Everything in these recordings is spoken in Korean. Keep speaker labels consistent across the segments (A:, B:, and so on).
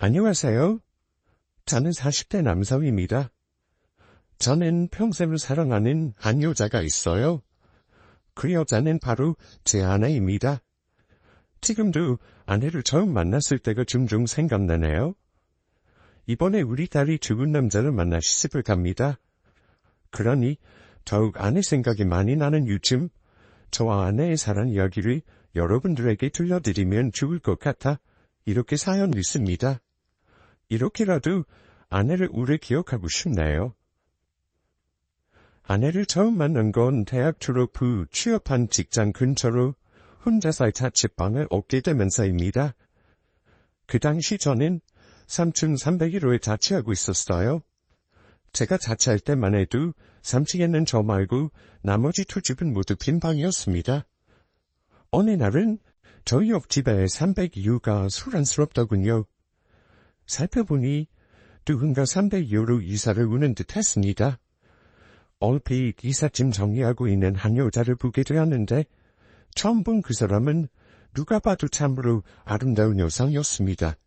A: 안녕하세요. 저는 40대 남성입니다. 저는 평생을 사랑하는 한 여자가 있어요. 그 여자는 바로 제 아내입니다. 지금도 아내를 처음 만났을 때가 종종 생각나네요. 이번에 우리 딸이 죽은 남자를 만나 시집을 갑니다. 그러니 더욱 아내 생각이 많이 나는 요즘 저와 아내의 사랑 이야기를 여러분들에게 들려드리면 좋을 것 같아 이렇게 사연을 씁니다. 이렇게라도 아내를 오래 기억하고 싶네요. 아내를 처음 만난 건 대학 졸업 후 취업한 직장 근처로 혼자서 자취방을 얻게 되면서입니다. 그 당시 저는 3층 301호에 자취하고 있었어요. 제가 자취할 때만 해도 3층에는 저 말고 나머지 두 집은 모두 빈 방이었습니다. 어느 날은 저희 옆집에 302호가 소란스럽더군요. 살펴보니 누군가 302호로 이사를 오는 듯 했습니다. 얼핏 이삿짐 정리하고 있는 한 여자를 보게 되었는데 처음 본 그 사람은 누가 봐도 참으로 아름다운 여성이었습니다.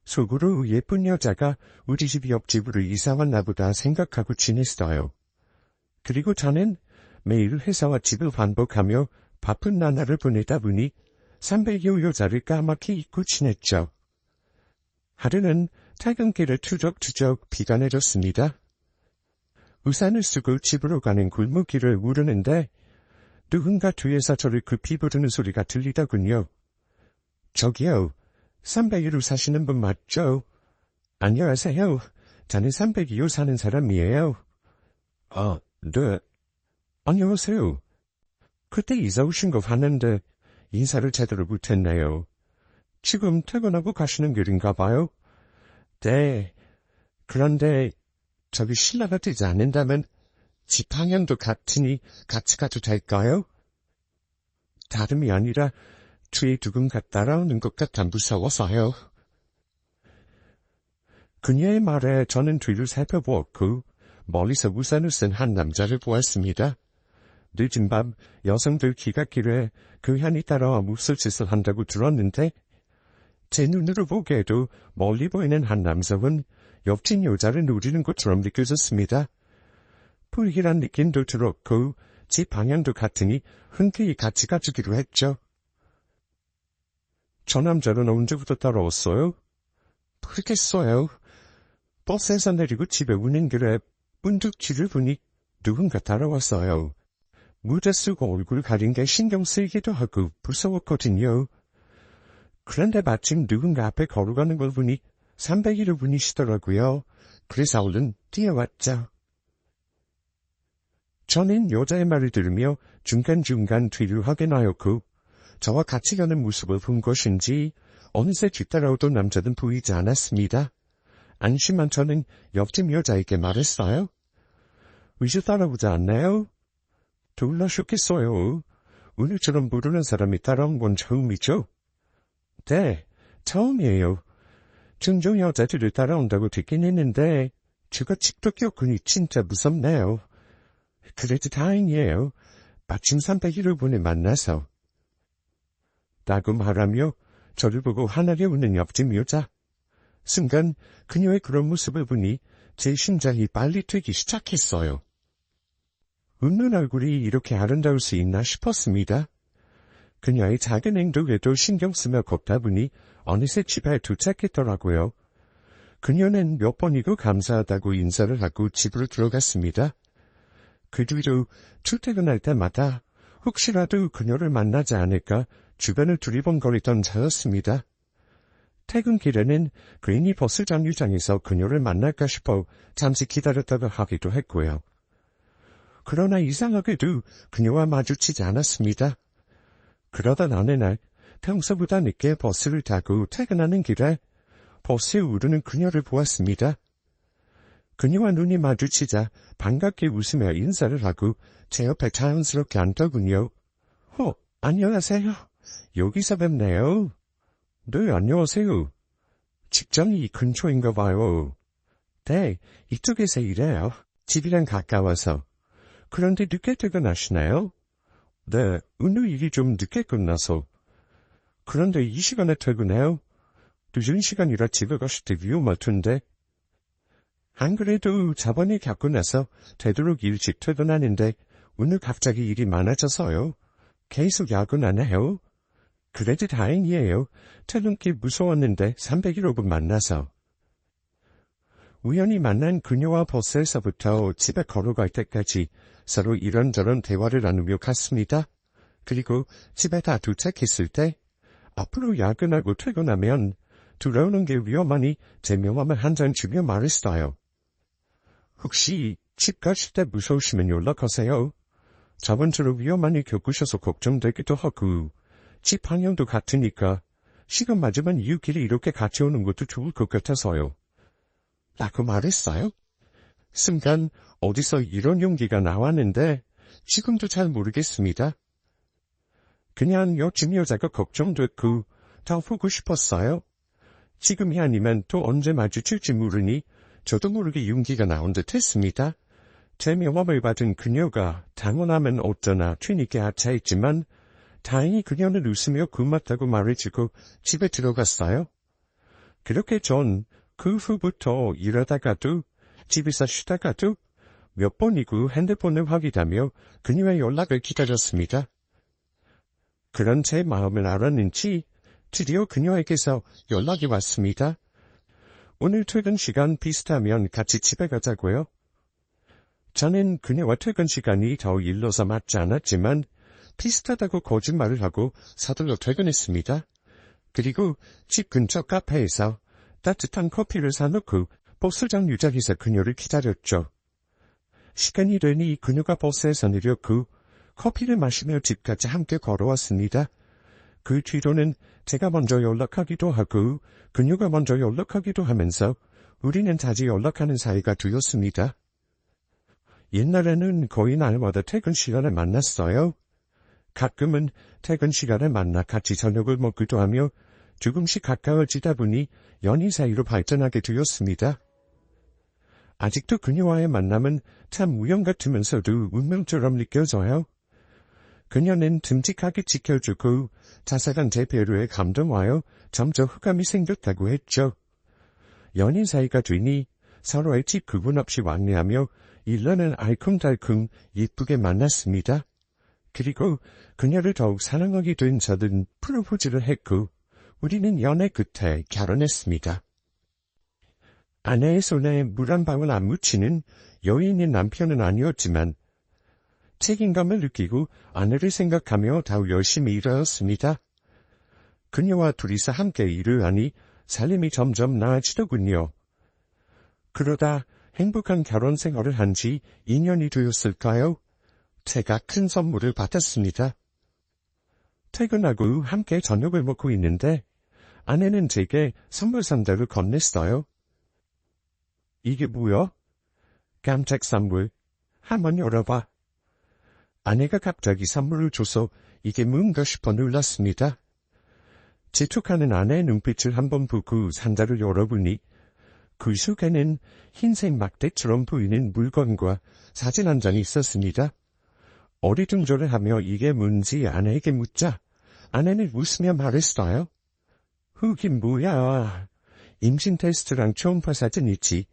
A: 속으로 예쁜 여자가 우리 집 옆집으로 이사 왔나 보다 생각하고 지냈어요. 그리고 저는 매일 회사와 집을 반복하며 바쁜 나날을 보내다 보니 302호 여자를 까맣게 잊고 지냈죠. 하루는 퇴근길에 투적투적 비가 내렸습니다. 우산을 쓰고 집으로 가는 골목길을 오르는데 누군가 뒤에서 저를 급히 부르는 소리가 들리더군요. 저기요, 302호 사시는 분 맞죠? 안녕하세요. 저는 302호 사는 사람이에요. 네. 안녕하세요. 그때 이사 오신 거 봤는데 인사를 제대로 못했네요. 지금 퇴근하고 가시는 길인가 봐요? 네. 그런데 저기 실례가 되지 않는다면 집 방향도 같으니 같이 가도 될까요? 다름이 아니라 뒤에 누군가 따라오는 것 같아 무서워서요. 그녀의 말에 저는 뒤를 살펴보았고 멀리서 우산을 쓴 한 남자를 보았습니다. 늦은 밤 여성들 귀갓길에 그 향이 따라와 무술 짓을 한다고 들었는데 제 눈으로 보기에도 멀리 보이는 한 남성은 옆집 여자를 노리는 것처럼 느껴졌습니다. 불길한 느낌도 들었고 집 방향도 같으니 흔쾌히 같이 가주기로 했죠. 저 남자는 언제부터 따라왔어요? 모르겠어요. 버스에서 내리고 집에 오는 길에 문득 뒤를 보니 누군가 따라왔어요. 모자 쓰고 얼굴 가린 게 신경 쓰이기도 하고 무서웠거든요. 그런데 마침 누군가 앞에 걸어가는 걸 보니 301호 분이시더라고요. 그래서 얼른 뛰어왔죠. 저는 여자의 말을 들으며 중간중간 뒤를 확인하였고 저와 같이 가는 모습을 본 것인지 어느새 뒤따라오던 남자는 보이지 않았습니다. 안심한 저는 옆집 여자에게 말했어요. 이제 따라오지 않나요? 놀라셨겠어요. 오늘처럼 모르는 사람이 따라온 건 처음이죠? 네, 처음이에요. 종종 여자들을 따라온다고 듣긴 했는데 제가 직접 겪으니 진짜 무섭네요. 그래도 다행이에요. 마침 301호 분을 만나서. 라고 말하며 저를 보고 하늘에 웃는 옆집 여자. 순간 그녀의 그런 모습을 보니 제 심장이 빨리 뛰기 시작했어요. 웃는 얼굴이 이렇게 아름다울 수 있나 싶었습니다. 그녀의 작은 행동에도 신경 쓰며 걷다 보니 어느새 집에 도착했더라고요. 그녀는 몇 번이고 감사하다고 인사를 하고 집으로 들어갔습니다. 그 뒤로 출퇴근할 때마다 혹시라도 그녀를 만나지 않을까 주변을 두리번거리던 저였습니다. 퇴근길에는 괜히 버스 정류장에서 그녀를 만날까 싶어 잠시 기다렸다가 하기도 했고요. 그러나 이상하게도 그녀와 마주치지 않았습니다. 그러던 어느 날 평소보다 늦게 버스를 타고 퇴근하는 길에 버스에 오르는 그녀를 보았습니다. 그녀와 눈이 마주치자 반갑게 웃으며 인사를 하고 제 옆에 자연스럽게 앉더군요. 안녕하세요. 여기서 뵙네요. 네, 안녕하세요. 직장이 이 근처인가 봐요. 네, 이쪽에서 일해요. 집이랑 가까워서. 그런데 늦게 퇴근하시나요? 네, 오늘 일이 좀 늦게 끝나서. 그런데 이 시간에 퇴근해요? 늦은 시간이라 집에 가실 때 위험할텐데. 안 그래도 저번에 겪고 나서 되도록 일찍 퇴근하는데 오늘 갑자기 일이 많아져서요. 계속 야근 안 해요. 그래도 다행이에요. 퇴근길 무서웠는데 301호분 만나서. 우연히 만난 그녀와 버스에서부터 집에 걸어갈 때까지 서로 이런저런 대화를 나누며 갔습니다. 그리고 집에 다 도착했을 때 앞으로 야근하고 퇴근하면 들어오는 게 위험하니 제 명함을 한 장 주며 말했어요. 혹시 집 가실 때 무서우시면 연락하세요. 저번처럼 위험하니 겪으셔서 걱정되기도 하고 집 방향도 같으니까 시간 맞으면 이웃끼리 이렇게 같이 오는 것도 좋을 것 같아서요. 라고 말했어요. 순간 어디서 이런 용기가 나왔는데 지금도 잘 모르겠습니다. 그냥 요즘 여자가 걱정됐고 더 보고 싶었어요. 지금이 아니면 또 언제 마주칠지 모르니 저도 모르게 용기가 나온 듯 했습니다. 제 명함을 받은 그녀가 당원하면 어쩌나 튀니게 하차했지만 다행히 그녀는 웃으며 고맙다고 말해주고 집에 들어갔어요. 그렇게 전 그 후부터 일하다가도 집에서 쉬다가도 몇 번이고 핸드폰을 확인하며 그녀의 연락을 기다렸습니다. 그런 제 마음을 알았는지 드디어 그녀에게서 연락이 왔습니다. 오늘 퇴근 시간 비슷하면 같이 집에 가자고요. 저는 그녀와 퇴근 시간이 더 일러서 맞지 않았지만 비슷하다고 거짓말을 하고 서둘러 퇴근했습니다. 그리고 집 근처 카페에서 따뜻한 커피를 사놓고 버스장 유작에서 그녀를 기다렸죠. 시간이 되니 그녀가 버스에서 내렸고 커피를 마시며 집까지 함께 걸어왔습니다. 그 뒤로는 제가 먼저 연락하기도 하고 그녀가 먼저 연락하기도 하면서 우리는 자주 연락하는 사이가 되었습니다. 옛날에는 거의 날마다 퇴근 시간에 만났어요. 가끔은 퇴근 시간에 만나 같이 저녁을 먹기도 하며 조금씩 가까워지다 보니 연인 사이로 발전하게 되었습니다. 아직도 그녀와의 만남은 참 우연 같으면서도 운명처럼 느껴져요. 그녀는 듬직하게 지켜주고 자상한 제 배려에 감동하여 점점 호감이 생겼다고 했죠. 연인 사이가 되니 서로의 집 구분 없이 왕래하며 1년을 알콩달콩 예쁘게 만났습니다. 그리고 그녀를 더욱 사랑하게 된 저는 프로포즈를 했고 우리는 연애 끝에 결혼했습니다. 아내의 손에 물 한 방울 안 묻히는 여인인 남편은 아니었지만 책임감을 느끼고 아내를 생각하며 더욱 열심히 일하였습니다. 그녀와 둘이서 함께 일을 하니 살림이 점점 나아지더군요. 그러다 행복한 결혼 생활을 한 지 2년이 되었을까요? 제가 큰 선물을 받았습니다. 퇴근하고 함께 저녁을 먹고 있는데 아내는 제게 선물 상자를 건넸어요. 이게 뭐야? 깜짝 선물. 한번 열어봐. 아내가 갑자기 선물을 줘서 이게 뭔가 싶어 놀랐습니다. 재촉하는 아내의 눈빛을 한번 보고 상자를 열어보니 그 속에는 흰색 막대처럼 보이는 물건과 사진 한 장이 있었습니다. 어리둥절을 하며 이게 뭔지 아내에게 묻자 아내는 웃으며 말했어요. 그긴 뭐야. 임신 테스트랑 초음파 사진 있지.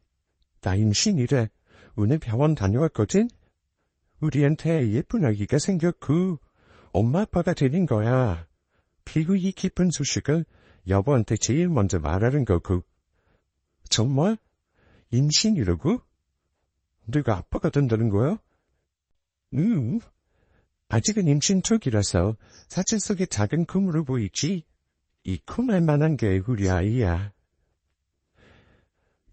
A: 나 임신이래. 오늘 병원 다녀왔거든. 우리한테 예쁜 아기가 생겼고 엄마 아빠가 되는 거야. 그리고 이 기쁜 소식을 여보한테 제일 먼저 말하는 거고. 정말? 임신이라고? 네가 아빠가 된다는 거야? 아직은 임신 초기라서 사진 속에 작은 콩으로 보이지. 이 콩 알만한 게 우리 아이야.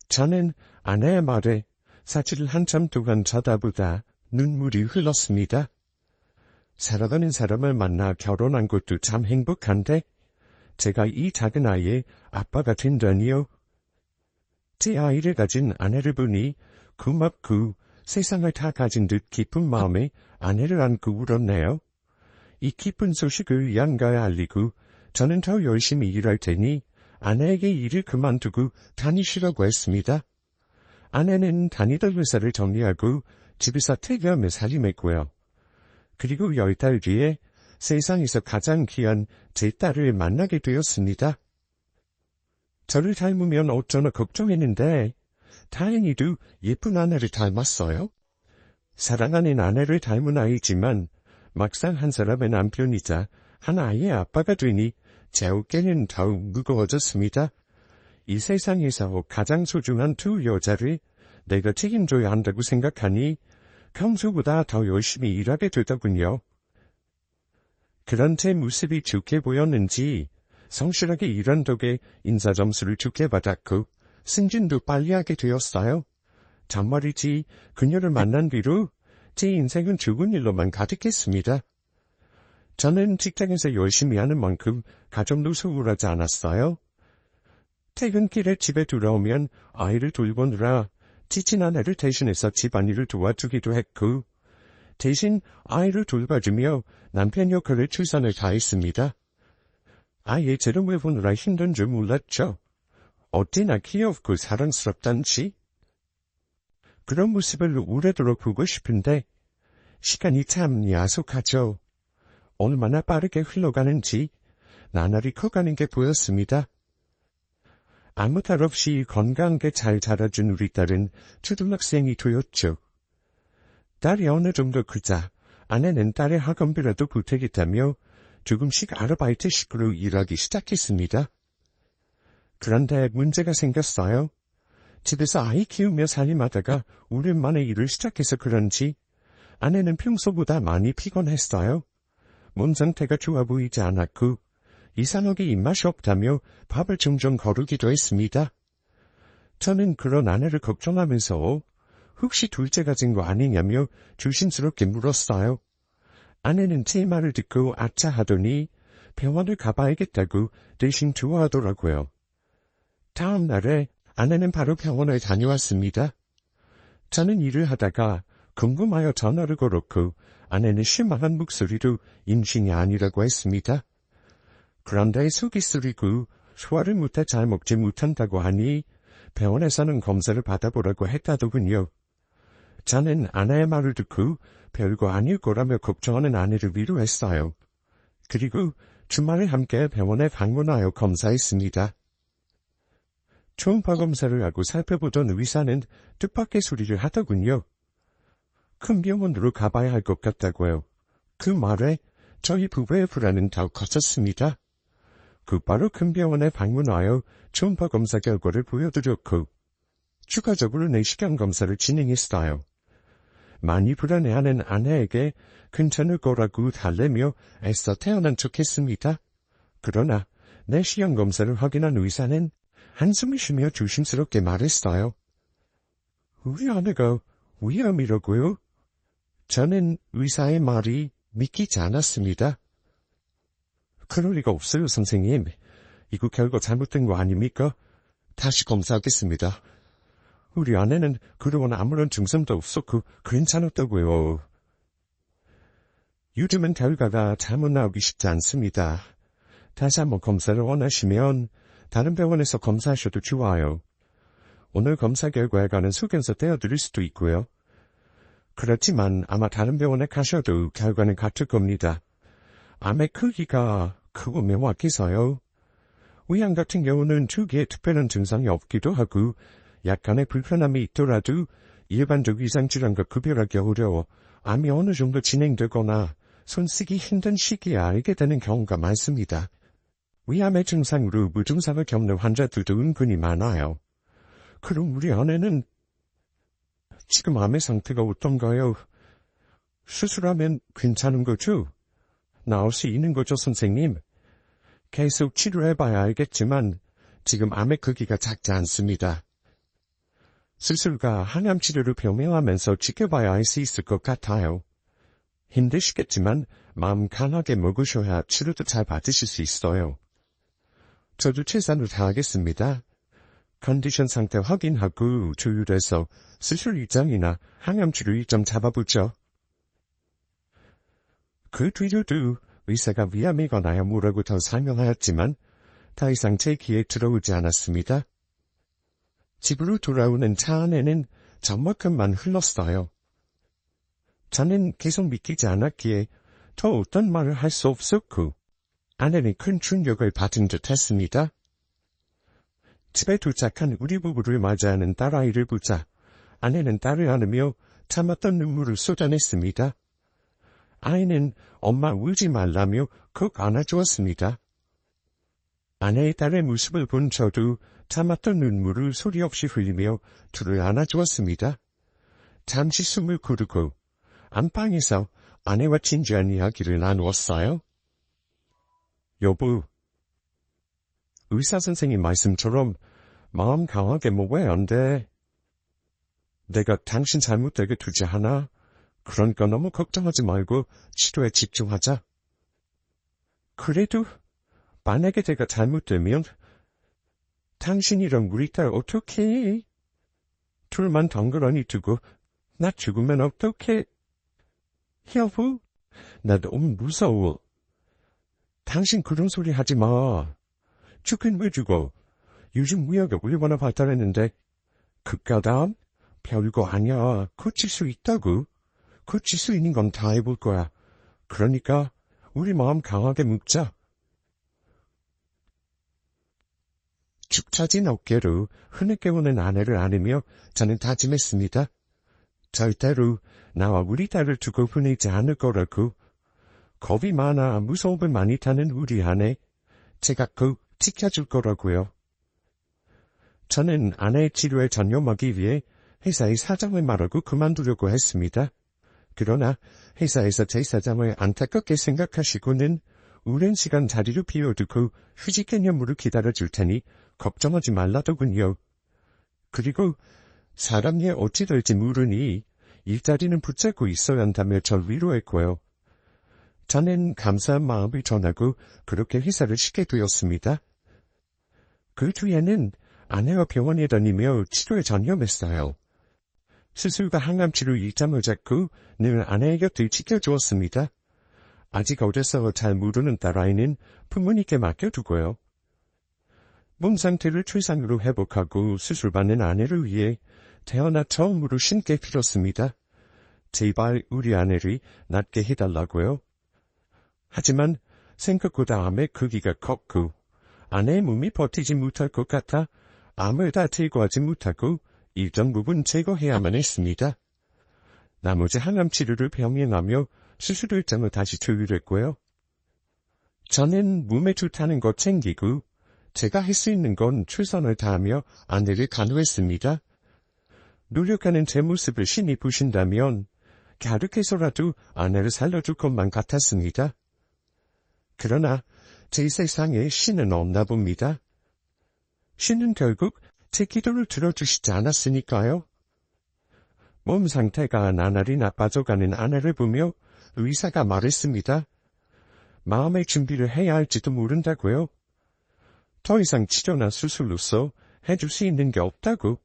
A: 저는 아내의 말에 사진을 한참 동안 쳐다보다 눈물이 흘렀습니다. 사랑하는 사람을 만나 결혼한 것도 참 행복한데 제가 이 작은 아이의 아빠가 된다니요. 제 아이를 가진 아내를 보니 고맙고 세상을 다 가진 듯 기쁜 마음에 아내를 안고 울었네요. 이 기쁜 소식을 양가에 알리고 저는 더 열심히 일할 테니 아내에게 일을 그만두고 다니시라고 했습니다. 아내는 다니던 회사를 정리하고 집에서 퇴근하며 살림했고요. 그리고 10달 뒤에 세상에서 가장 귀한 제 딸을 만나게 되었습니다. 저를 닮으면 어쩌나 걱정했는데 다행히도 예쁜 아내를 닮았어요. 사랑하는 아내를 닮은 아이지만 막상 한 사람의 남편이자 한 아이의 아빠가 되니 제 어깨는 더욱 무거워졌습니다. 이 세상에서 가장 소중한 두 여자를 내가 책임져야 한다고 생각하니 평소보다 더 열심히 일하게 되더군요. 그런 제 모습이 좋게 보였는지 성실하게 일한 덕에 인사 점수를 좋게 받았고 승진도 빨리 하게 되었어요. 참말이지 그녀를 만난 뒤로 제 인생은 좋은 일로만 가득했습니다. 저는 직장에서 열심히 하는 만큼 가정도 소홀하지 않았어요. 퇴근길에 집에 돌아오면 아이를 돌보느라 지친 아내를 대신해서 집안일을 도와주기도 했고 대신 아이를 돌봐주며 남편 역할을 최선을 다했습니다. 아이의 재롱을 보느라 힘든 줄 몰랐죠. 어찌나 귀엽고 사랑스럽단지. 그런 모습을 오래도록 보고 싶은데 시간이 참 야속하죠. 얼마나 빠르게 흘러가는지 나날이 커가는 게 보였습니다. 아무 탈 없이 건강하게 잘 자라준 우리 딸은 초등학생이 되었죠. 딸이 어느 정도 크자 아내는 딸의 학원비라도 보태겠다며 조금씩 아르바이트식으로 일하기 시작했습니다. 그런데 문제가 생겼어요. 집에서 아이 키우며 살림하다가 오랜만에 일을 시작해서 그런지 아내는 평소보다 많이 피곤했어요. 몸 상태가 좋아 보이지 않았고 이상하게 입맛이 없다며 밥을 종종 거르기도 했습니다. 저는 그런 아내를 걱정하면서 혹시 둘째 가진 거 아니냐며 조심스럽게 물었어요. 아내는 제 말을 듣고 아차 하더니 병원을 가봐야겠다고 대신 좋아하더라고요. 다음 날에 아내는 바로 병원을 다녀왔습니다. 저는 일을 하다가 궁금하여 전화를 걸었고 아내는 실망한 목소리로 임신이 아니라고 했습니다. 그런데 속이 쓰리고 소화를 못해 잘 먹지 못한다고 하니 병원에서는 검사를 받아보라고 했다더군요. 저는 아내의 말을 듣고 별거 아닐 거라며 걱정하는 아내를 위로했어요. 그리고 주말에 함께 병원에 방문하여 검사했습니다. 초음파 검사를 하고 살펴보던 의사는 뜻밖의 소리를 하더군요. 큰 병원으로 가봐야 할 것 같다고요. 그 말에 저희 부부의 불안은 더욱 커졌습니다. 곧바로 큰 병원에 방문하여 초음파 검사 결과를 보여드렸고 추가적으로 내시경 검사를 진행했어요. 많이 불안해하는 아내에게 괜찮을 거라고 달래며 애써 태어난 척했습니다. 그러나 내시경 검사를 확인한 의사는 한숨을 쉬며 조심스럽게 말했어요. 우리 아내가 위암이라고요? 저는 의사의 말이 믿기지 않았습니다. 그럴 리가 없어요, 선생님. 이거 결과 잘못된 거 아닙니까? 다시 검사하겠습니다. 우리 아내는 그동안 아무런 증상도 없었고 괜찮았다고요. 요즘은 결과가 잘못 나오기 쉽지 않습니다. 다시 한번 검사를 원하시면 다른 병원에서 검사하셔도 좋아요. 오늘 검사 결과에 관한 소견서 떼어드릴 수도 있고요. 그렇지만 아마 다른 병원에 가셔도 결과는 같을 겁니다. 암의 크기가 크고 명확해서요. 위암 같은 경우는 초기에 특별한 증상이 없기도 하고 약간의 불편함이 있더라도 일반적 위장질환과 구별하기 어려워 암이 어느 정도 진행되거나 손쓰기 힘든 시기에 알게 되는 경우가 많습니다. 위암의 증상으로 무증상을 겪는 환자들도 은근히 많아요. 그럼 우리 아내는 지금 암의 상태가 어떤가요? 수술하면 괜찮은 거죠? 나을 수 있는 거죠, 선생님? 계속 치료해봐야 알겠지만 지금 암의 크기가 작지 않습니다. 수술과 항암 치료를 병행하면서 지켜봐야 할 수 있을 것 같아요. 힘드시겠지만 마음 강하게 먹으셔야 치료도 잘 받으실 수 있어요. 저도 최선을 다하겠습니다. 컨디션 상태 확인하고 조율해서 수술 일정이나 항암 치료 일정 잡아보죠. 그 뒤로도 의사가 위암이거나 뭐라고 더 설명하였지만 더 이상 제 귀에 들어오지 않았습니다. 집으로 돌아오는 차 안에는 저만큼만 흘렀어요. 저는 계속 믿기지 않았기에 더 어떤 말을 할 수 없었고 아내는 큰 충격을 받은 듯 했습니다. 집에 도착한 우리 부부를 맞이하는 딸아이를 보자 아내는 딸을 안으며 참았던 눈물을 쏟아냈습니다. 아이는 엄마 울지 말라며 꼭 안아주었습니다. 아내의 딸의 모습을 본 저도 참았던 눈물을 소리 없이 흘리며 둘을 안아주었습니다. 잠시 숨을 고르고 안방에서 아내와 진지한 이야기를 나누었어요. 여보, 의사선생님 말씀처럼 마음 강하게 뭐 왜 안 돼? 내가 당신 잘못되게 두지 않아. 그러니까 너무 걱정하지 말고 치료에 집중하자. 그래도 만약에 내가 잘못되면 당신이랑 우리 딸 어떡해? 둘만 덩그러니 두고 나 죽으면 어떡해? 여보, 나 너무 무서워. 당신 그런 소리 하지 마. 죽긴 왜 죽어? 요즘 의학이 얼마나 발달했는데 극가담? 별거 아니야. 고칠 수 있다고. 고칠 수 있는 건 다 해볼 거야. 그러니까 우리 마음 강하게 묵자. 축 처진 어깨로 흐느껴 오는 아내를 안으며 저는 다짐했습니다. 절대로 나와 우리 딸을 두고 보내지 않을 거라고. 겁이 많아 무서움을 많이 타는 우리 아내. 제가 꼭 지켜줄 거라고요. 저는 아내의 치료에 전념하기 위해 회사의 사장을 말하고 그만두려고 했습니다. 그러나 회사에서 제 사장을 안타깝게 생각하시고는 오랜 시간 자리를 비워두고 휴직 개념으로 기다려줄 테니 걱정하지 말라더군요. 그리고 사람 일 어찌 될지 모르니 일자리는 붙잡고 있어야 한다며 절 위로했고요. 저는 감사한 마음을 전하고 그렇게 회사를 쉬게 되었습니다. 그 뒤에는 아내와 병원에 다니며 치료에 전념했어요. 수술과 항암치료 일정을 잡고 늘 아내의 곁을 지켜주었습니다. 아직 어려서 잘 모르는 딸아이는 부모님께 맡겨두고요. 몸 상태를 최상으로 회복하고 수술받는 아내를 위해 태어나 처음으로 신께 빌었습니다. 제발 우리 아내를 낫게 해달라고요. 하지만 생각보다 암의 크기가 컸고 아내의 몸이 버티지 못할 것 같아 암을 다 제거하지 못하고 일정 부분 제거해야만 했습니다. 나머지 항암 치료를 병행하며 수술 일정을 다시 조율했고요. 저는 몸에 좋다는 거 챙기고 제가 할 수 있는 건 최선을 다하며 아내를 간호했습니다. 노력하는 제 모습을 신이 보신다면 갸륵해서라도 아내를 살려줄 것만 같았습니다. 그러나 제 세상에 신은 없나 봅니다. 신은 결국 제 기도를 들어주시지 않았으니까요. 몸 상태가 나날이 나빠져가는 아내를 보며 의사가 말했습니다. 마음의 준비를 해야 할지도 모른다고요. 더 이상 치료나 수술로서 해줄 수 있는 게 없다고.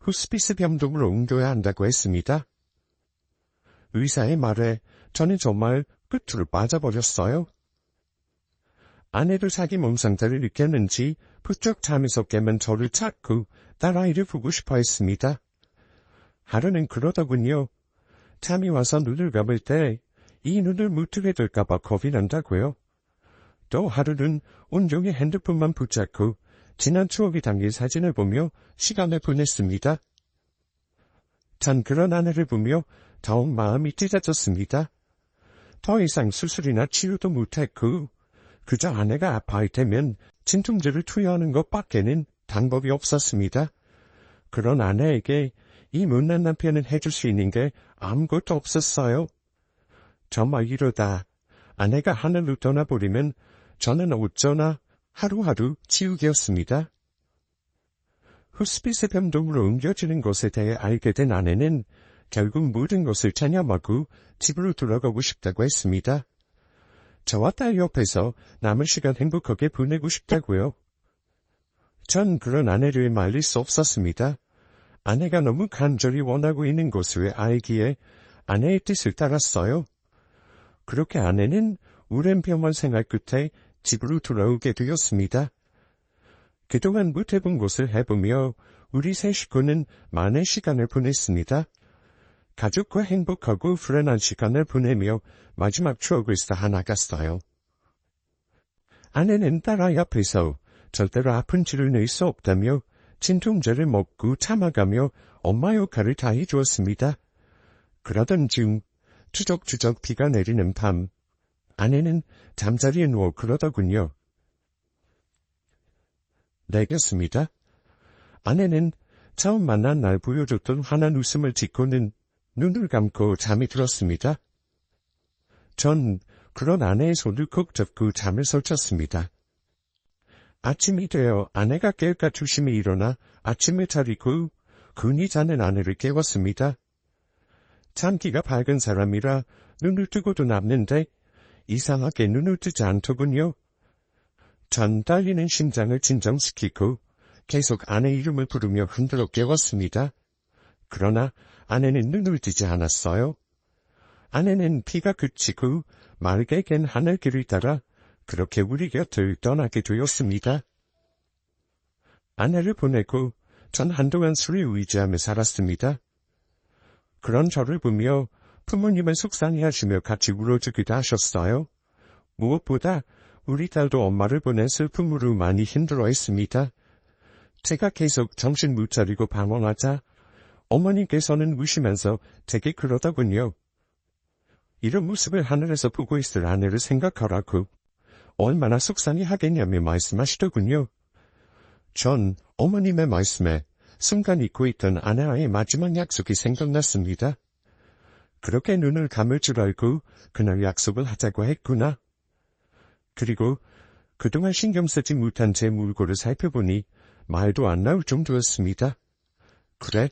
A: 호스피스 병동으로 옮겨야 한다고 했습니다. 의사의 말에 저는 정말 끝으로 빠져버렸어요. 아내도 자기 몸 상태를 느꼈는지 부쩍 잠에서 깨면 저를 찾고 딸아이를 보고 싶어 했습니다. 하루는 그러더군요. 잠이 와서 눈을 감을 때 이 눈을 못 뜨게 될까봐 겁이 난다고요. 또 하루는 온종일 핸드폰만 붙잡고 지난 추억이 담긴 사진을 보며 시간을 보냈습니다. 전 그런 아내를 보며 더욱 마음이 찢어졌습니다. 더 이상 수술이나 치료도 못했고 그저 아내가 아파할 때면 진통제를 투여하는 것밖에는 방법이 없었습니다. 그런 아내에게 이 못난 남편은 해줄 수 있는 게 아무것도 없었어요. 정말 이러다 아내가 하늘로 떠나버리면 저는 어쩌나 하루하루 지우개였습니다. 호스피스 병동으로 옮겨지는 것에 대해 알게 된 아내는 결국 모든 것을 체념하고 집으로 돌아가고 싶다고 했습니다. 저와 딸 옆에서 남은 시간 행복하게 보내고 싶다고요. 전 그런 아내를 말릴 수 없었습니다. 아내가 너무 간절히 원하고 있는 것을 알기에 아내의 뜻을 따랐어요. 그렇게 아내는 오랜 병원 생활 끝에 집으로 돌아오게 되었습니다. 그동안 못해본 것을 해보며 우리 세 식구는 많은 시간을 보냈습니다. 가족과 행복하고 불안한 시간을 보내며 마지막 추억을 쌓아나갔어요. 아내는 딸아이 앞에서 절대로 아픈 티를 낼 수 없다며 진통제를 먹고 참아가며 엄마 역할을 다해 주었습니다. 그러던 중 추적추적 비가 내리는 밤, 아내는 잠자리에 누워 그러더군요. 내겠습니다. 아내는 처음 만난 날 보여줬던 환한 웃음을 짓고는 눈을 감고 잠이 들었습니다. 전 그런 아내의 손을 콕 잡고 잠을 설쳤습니다. 아침이 되어 아내가 깰까 조심히 일어나 아침을 차리고 군이 자는 아내를 깨웠습니다. 잠기가 밝은 사람이라 눈을 뜨고도 남는데 이상하게 눈을 뜨지 않더군요. 전 떨리는 심장을 진정시키고 계속 아내 이름을 부르며 흔들어 깨웠습니다. 그러나 아내는 눈을 뜨지 않았어요. 아내는 비가 그치고 맑게 갠 하늘길을 따라 그렇게 우리 곁을 떠나게 되었습니다. 아내를 보내고 전 한동안 술을 의지하며 살았습니다. 그런 저를 보며 부모님은 속상해하시며 같이 울어주기도 하셨어요. 무엇보다 우리 딸도 엄마를 보낸 슬픔으로 많이 힘들어했습니다. 제가 계속 정신 못 차리고 방황하자 어머니께서는 우시면서 제게 그러더군요. 이런 모습을 하늘에서 보고 있을 아내를 생각하라고 얼마나 속상해 하겠냐며 말씀하시더군요. 전 어머님의 말씀에 순간 잊고 있던 아내와의 마지막 약속이 생각났습니다. 그렇게 눈을 감을 줄 알고 그날 약속을 하자고 했구나. 그리고 그동안 신경 쓰지 못한 제 물고를 살펴보니 말도 안 나올 정도였습니다. 그래,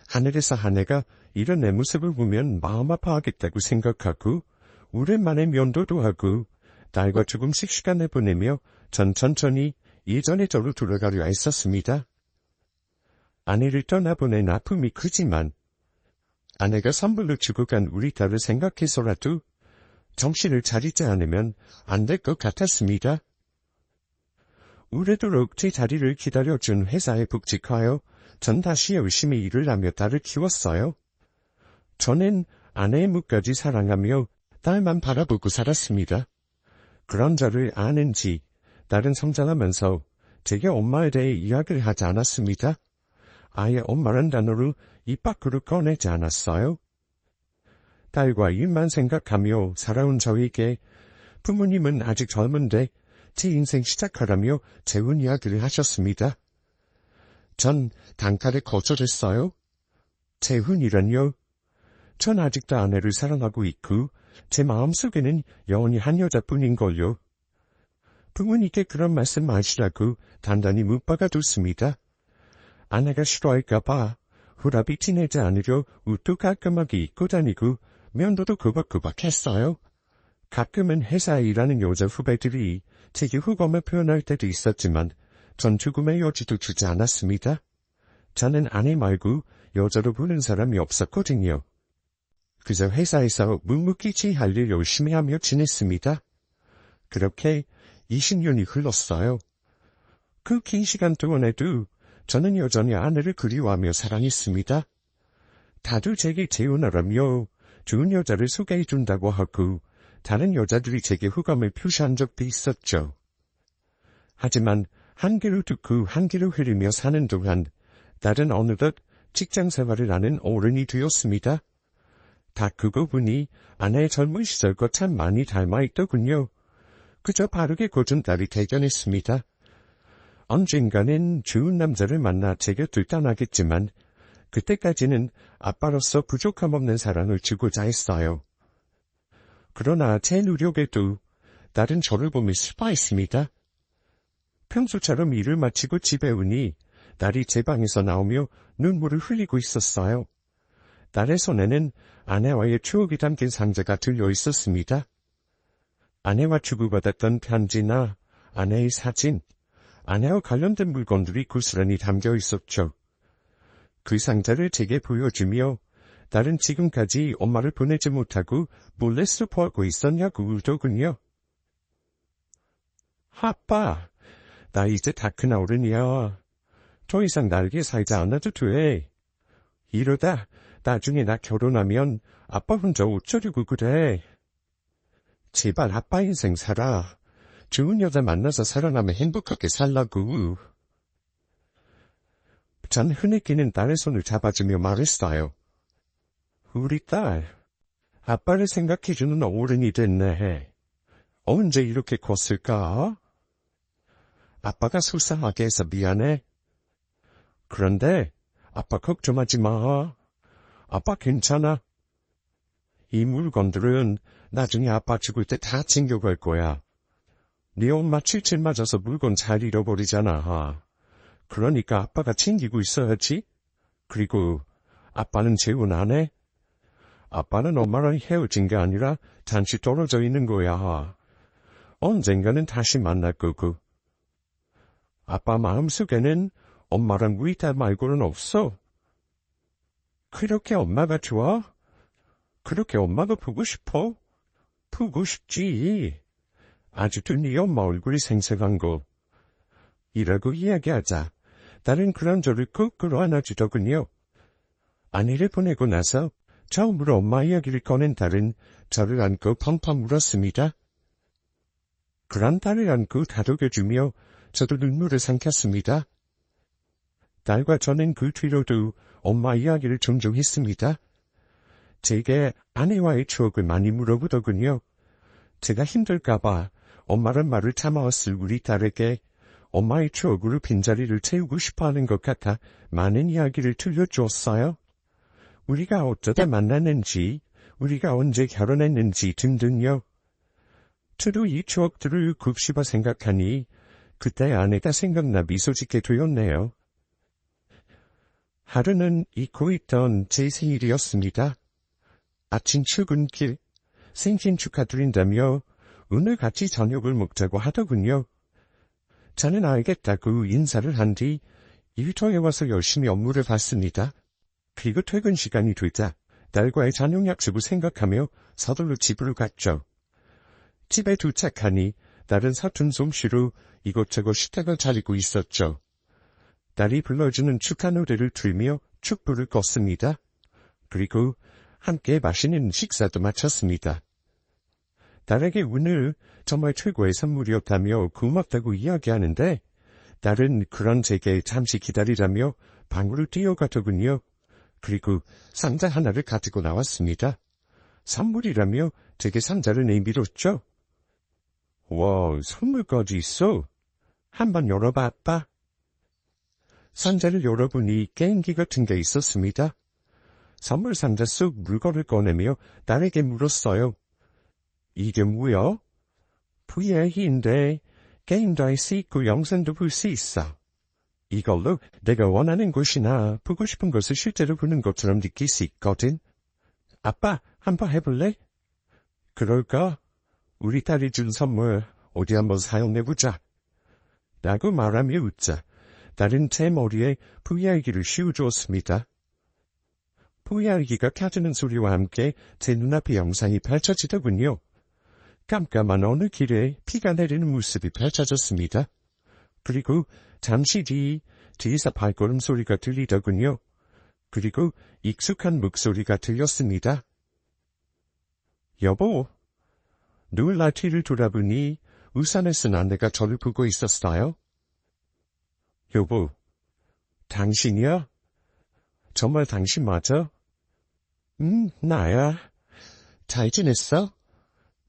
A: 하늘에서 아내가 이런 내 모습을 보면 마음 아파하겠다고 생각하고 오랜만에 면도도 하고 딸과 조금씩 시간을 보내며 전 천천히 예전의 저로 돌아가려 했었습니다. 아내를 떠나보낸 아픔이 크지만 아내가 선물로 주고 간 우리 딸을 생각해서라도 정신을 차리지 않으면 안 될 것 같았습니다. 오래도록 제 자리를 기다려준 회사에 복직하여 전 다시 열심히 일을 하며 딸을 키웠어요. 저는 아내의 묵까지 사랑하며 딸만 바라보고 살았습니다. 그런 저를 아는지 딸은 성장하면서 제게 엄마에 대해 이야기를 하지 않았습니다. 아예 엄마란 단어를 입 밖으로 꺼내지 않았어요. 딸과 일만 생각하며 살아온 저에게 부모님은 아직 젊은데 제 인생 시작하라며 재혼 이야기를 하셨습니다. 전 단칼에 거절했어요. 재혼이란요? 전 아직도 아내를 사랑하고 있고 제 마음속에는 영원히 한 여자뿐인걸요. 부모님께 그런 말씀 마시라고 단단히 못 박아뒀습니다. 아내가 싫어할까봐 후라비 티내지 않으려 옷도 깔끔하게 입고 다니고 면도도 꾸벅꾸벅 했어요. 가끔은 회사에 일하는 여자 후배들이 제게 호감을 표현할 때도 있었지만 전 죽음의 여지도 주지 않았습니다. 저는 아내 말고 여자로 보는 사람이 없었거든요. 그저 회사에서 묵묵히 할 일 열심히 하며 지냈습니다. 그렇게 20년이 흘렀어요. 그 긴 시간 동안에도 저는 여전히 아내를 그리워하며 사랑했습니다. 다들 제게 재혼하라며 좋은 여자를 소개해준다고 하고 다른 여자들이 제게 호감을 표시한 적도 있었죠. 하지만 한 귀로 듣고 한 귀로 흐리며 사는 동안 딸은 어느덧 직장생활을 하는 어른이 되었습니다. 다 그거 보니 아내의 젊은 시절과 참 많이 닮아있더군요. 그저 바르게 고준 딸이 대견했습니다. 언젠가는 좋은 남자를 만나 제 곁을 떠나겠지만 그때까지는 아빠로서 부족함 없는 사랑을 주고자 했어요. 그러나 제 노력에도 딸은 저를 보며 슬퍼했습니다. 평소처럼 일을 마치고 집에 오니 딸이 제 방에서 나오며 눈물을 흘리고 있었어요. 딸의 손에는 아내와의 추억이 담긴 상자가 들려 있었습니다. 아내와 주고받았던 편지나 아내의 사진, 아내와 관련된 물건들이 고스란히 담겨 있었죠. 그 상자를 제게 보여주며 딸은 지금까지 엄마를 보내지 못하고 몰래 슬퍼하고 있었냐고 울더군요. 아빠, 나 이제 다 큰 어른이야. 더 이상 날개 살지 않아도 돼. 이러다 나중에 나 결혼하면 아빠 혼자 어쩌려고 그래. 제발 아빠 인생 살아. 좋은 여자 만나서 살아나면 행복하게 살라고. 전 흐느끼는 딸의 손을 잡아주며 말했어요. 우리 딸, 아빠를 생각해주는 어른이 됐네. 언제 이렇게 컸을까? 아빠가 속상하게 해서 미안해. 그런데 아빠 걱정하지 마. 아빠 괜찮아. 이 물건들은 나중에 아빠 죽을 때 다 챙겨갈 거야. 네 엄마 칠칠 맞아서 물건 잘 잃어버리잖아. 그러니까 아빠가 챙기고 있어야지. 그리고 아빠는 재혼 안 해? 아빠는 엄마랑 헤어진 게 아니라 잠시 떨어져 있는 거야. 언젠가는 다시 만날 거고. 아빠 마음속에는 엄마랑 우리 딸 말고는 없어. 그렇게 엄마가 좋아? 그렇게 엄마가 보고 싶어? 보고 싶지. 아직도 네 엄마 얼굴이 생생한 거. 이라고 이야기하자 딸은 그런 저를 꾹 끌어안아주더군요. 아내를 보내고 나서 처음으로 엄마 이야기를 꺼낸 딸은 저를 안고 펑펑 울었습니다. 그런 딸을 안고 다독여주며 저도 눈물을 삼켰습니다. 딸과 저는 그 뒤로도 엄마 이야기를 종종 했습니다. 제게 아내와의 추억을 많이 물어보더군요. 제가 힘들까봐 엄마란 말을 참아왔을 우리 딸에게 엄마의 추억으로 빈자리를 채우고 싶어하는 것 같아 많은 이야기를 들려주었어요. 우리가 어쩌다 만났는지, 우리가 언제 결혼했는지 등등요. 저도 이 추억들을 곱씹어 생각하니 그때 아내가 생각나 미소 짓게 되었네요. 하루는 잊고 있던 제 생일이었습니다. 아침 출근길, 생신 축하드린다며 오늘 같이 저녁을 먹자고 하더군요. 저는 알겠다고 인사를 한 뒤 일터에 와서 열심히 업무를 봤습니다. 그리고 퇴근 시간이 되자 딸과의 저녁 약속을 생각하며 서둘러 집으로 갔죠. 집에 도착하니 딸은 서툰 솜씨로 이것저것 식탁을 차리고 있었죠. 딸이 불러주는 축하 노래를 들으며 촛불을 껐습니다. 그리고 함께 맛있는 식사도 마쳤습니다. 딸에게 오늘 정말 최고의 선물이었다며 고맙다고 이야기하는데 딸은 그런 제게 잠시 기다리라며 방으로 뛰어가더군요. 그리고 상자 하나를 가지고 나왔습니다. 선물이라며 제게 상자를 내밀었죠. 와, 선물까지 있어. 한번 열어봐, 아빠. 상자를 열어보니 게임기 같은 게 있었습니다. 선물 상자 속 물건을 꺼내며 딸에게 물었어요. 이게 뭐야? VR인데 게임도 할 수 있고 영상도 볼 수 있어. 이걸로 내가 원하는 곳이나 보고 싶은 것을 실제로 보는 것처럼 느낄 수 있거든. 아빠, 한번 해볼래? 그럴까? 우리 딸이 준 선물 어디 한번 사용해보자. 라고 말하며 웃자 딸은 제 머리에 VR기를 씌워주었습니다. VR기가 켜지는 소리와 함께 제 눈앞에 영상이 펼쳐지더군요. 깜깜한 어느 길에 비가 내리는 모습이 펼쳐졌습니다. 그리고 잠시 뒤에서 발걸음 소리가 들리더군요. 그리고 익숙한 목소리가 들렸습니다. 여보. 놀라 뒤를 돌아보니 우산을 쓴 아내가 저를 보고 있었어요. 여보, 당신이야? 정말 당신 맞아? 나야. 잘 지냈어?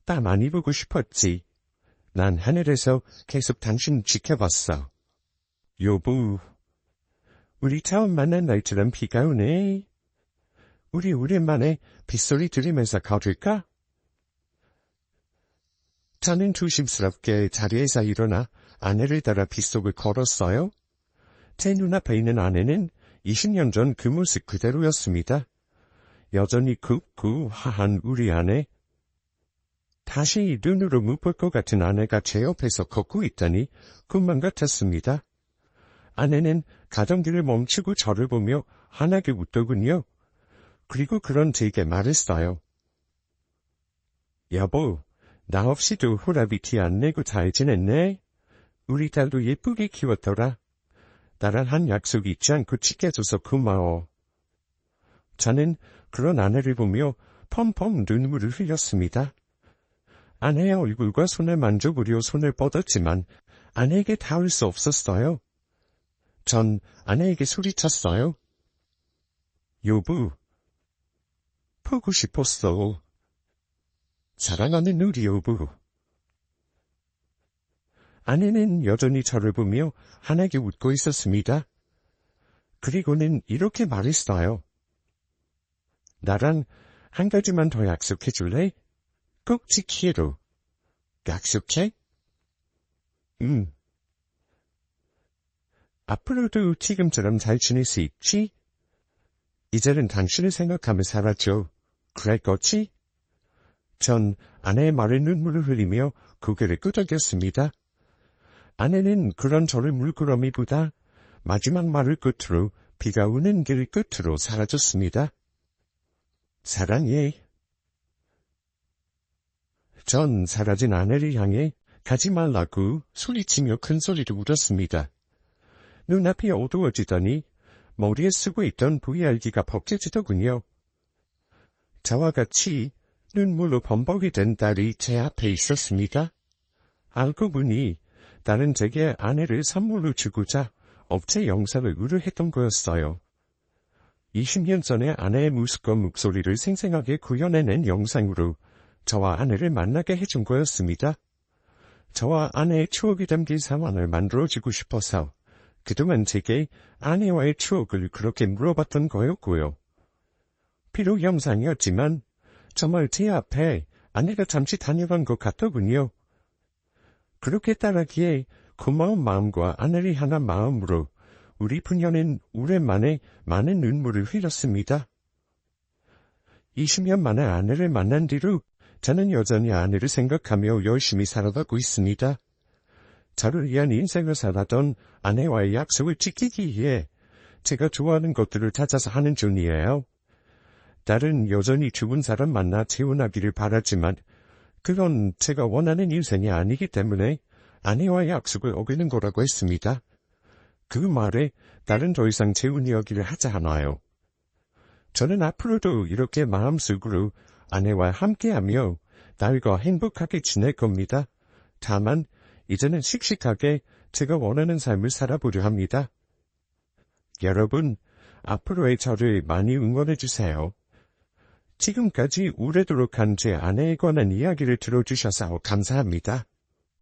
A: 나 많이 보고 싶었지. 난 하늘에서 계속 당신 지켜봤어. 여보, 우리 처음 만난 날처럼 비가 오네. 우리 오랜만에 빗소리 들으면서 걸을까? 저는 조심스럽게 자리에서 일어나 아내를 따라 빗속을 걸었어요. 제 눈앞에 있는 아내는 20년 전 그 모습 그대로였습니다. 여전히 굽고 화한 우리 아내. 다시 눈으로 못 볼 것 같은 아내가 제 옆에서 걷고 있다니 꿈만 같았습니다. 아내는 가정길을 멈추고 저를 보며 환하게 웃더군요. 그리고 그런 제게 말했어요. 여보, 나 없이도 호라비 티 안 내고 잘 지냈네. 우리 딸도 예쁘게 키웠더라. 나랑 한 약속 잊지 않고 지켜줘서 고마워. 저는 그런 아내를 보며 펑펑 눈물을 흘렸습니다. 아내의 얼굴과 손을 만져보려 손을 뻗었지만 아내에게 닿을 수 없었어요. 전 아내에게 소리쳤어요. 여보, 보고 싶었어. 사랑하는 우리 여보. 아내는 여전히 저를 보며 환하게 웃고 있었습니다. 그리고는 이렇게 말했어요. 나랑 한 가지만 더 약속해 줄래? 꼭 지키기로. 약속해? 응. 앞으로도 지금처럼 잘 지낼 수 있지? 이제는 당신을 생각하며 살아줘. 그럴 거지? 전 아내의 말에 눈물을 흘리며 고개를 끄덕였습니다. 아내는 그런 저를 물끄러미보다 마지막 말을 끝으로 비가 오는 길 끝으로 사라졌습니다. 사랑해. 전 사라진 아내를 향해 가지 말라고 소리치며 큰 소리로 울었습니다. 눈앞이 어두워지더니 머리에 쓰고 있던 VR기가 벗겨지더군요. 저와 같이 눈물로 범벅이 된 딸이 제 앞에 있었습니다. 알고 보니 딸은 제게 아내를 선물로 주고자 업체 영상을 의뢰했던 거였어요. 20년 전에 아내의 무섭고 목소리를 생생하게 구현해낸 영상으로 저와 아내를 만나게 해준 거였습니다. 저와 아내의 추억이 담긴 상황을 만들어주고 싶어서 그동안 제게 아내와의 추억을 그렇게 물어봤던 거였고요. 비록 영상이었지만 정말 제 앞에 아내가 잠시 다녀간 것 같더군요. 그렇게 따라기에 고마운 마음과 아내를 향한 마음으로 우리 부녀는 오랜만에 많은 눈물을 흘렸습니다. 20년 만에 아내를 만난 뒤로 저는 여전히 아내를 생각하며 열심히 살아가고 있습니다. 저를 위한 인생을 살아던 아내와의 약속을 지키기 위해 제가 좋아하는 것들을 찾아서 하는 중이에요. 딸은 여전히 좋은 사람 만나 재혼하기를 바라지만 그건 제가 원하는 인생이 아니기 때문에 아내와의 약속을 어기는 거라고 했습니다. 그 말에 딸은 더 이상 재혼 이야기를 하지 않아요. 저는 앞으로도 이렇게 마음속으로 아내와 함께하며 딸과 행복하게 지낼 겁니다. 다만 이제는 씩씩하게 제가 원하는 삶을 살아보려 합니다. 여러분, 앞으로의 저를 많이 응원해주세요. 지금까지 오래도록 한 제 아내에 관한 이야기를 들어주셔서 감사합니다.